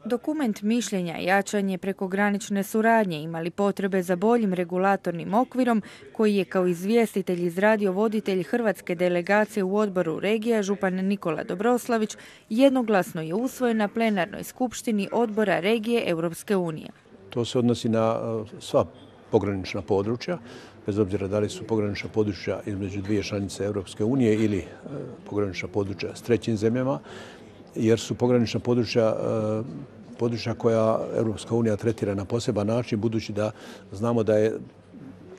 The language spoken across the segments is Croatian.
Dokument mišljenja jačanje prekogranične suradnje imali potrebe za boljim regulatornim okvirom koji je kao izvjestitelj izradio voditelj hrvatske delegacije u odboru regija župan Nikola Dobroslavić, jednoglasno je usvojen na plenarnoj skupštini odbora regije Europske unije. To se odnosi na sva pogranična područja, bez obzira da li su pogranična područja između dvije članice Europske unije ili pogranična područja s trećim zemljama, jer su pogranična područja koja Europska unija tretira na poseban način, budući da znamo da je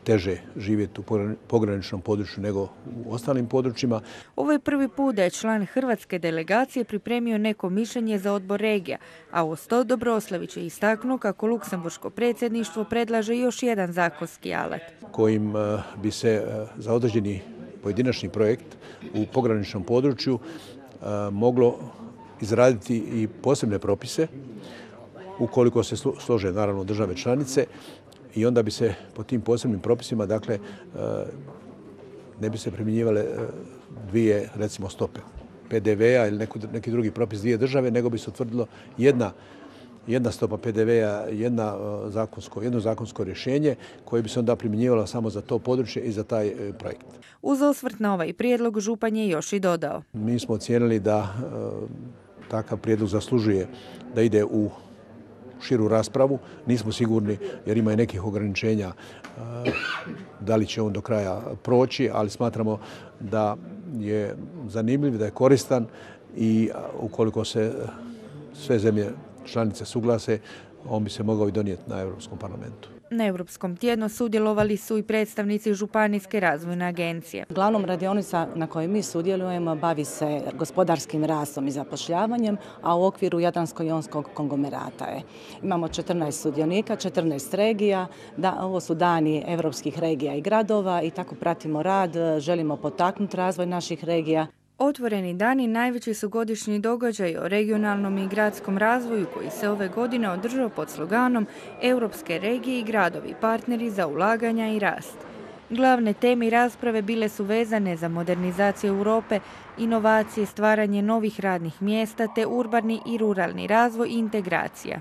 teže živjeti u pograničnom području nego u ostalim područjima. Ovo je prvi put da je član hrvatske delegacije pripremio neko mišljenje za odbor regija, a uz to Dobroslavić je istaknuo kako luksemburško predsjedništvo predlaže još jedan zakonski alat. Kojim bi se za određeni pojedinačni projekt u pograničnom području moglo izraditi i posebne propise, ukoliko se slože naravno države članice, i onda bi se po tim posebnim propisima, dakle, ne bi se primjenjivale dvije, recimo, stope PDV-a ili neki drugi propis dvije države, nego bi se utvrdilo jedna stopa PDV-a, jedno zakonsko rješenje koje bi se onda primjenjivalo samo za to područje i za taj projekt. Uz osvrt na ovaj prijedlog župan je još i dodao. Mi smo ocijenili da takav prijedlog zaslužuje da ide u širu raspravu. Nismo sigurni jer ima i nekih ograničenja da li će on do kraja proći, ali smatramo da je zanimljiv, da je koristan i ukoliko se sve zemlje članice suglase, on bi se mogao i donijeti na Europskom parlamentu. Na Europskom tjednu sudjelovali su i predstavnici Županijske razvojne agencije. Uglavnom radionica na kojoj mi sudjelujemo bavi se gospodarskim rastom i zapošljavanjem, a u okviru Jadransko-jonskog konglomerata je. Imamo 14 sudionika, 14 regija, ovo su dani europskih regija i gradova i tako pratimo rad, želimo potaknuti razvoj naših regija. Otvoreni dani najveći su godišnji događaj o regionalnom i gradskom razvoju koji se ove godine održao pod sloganom Europske regije i gradovi, partneri za ulaganja i rast. Glavne teme i rasprave bile su vezane za modernizaciju Europe, inovacije, stvaranje novih radnih mjesta te urbani i ruralni razvoj i integracija.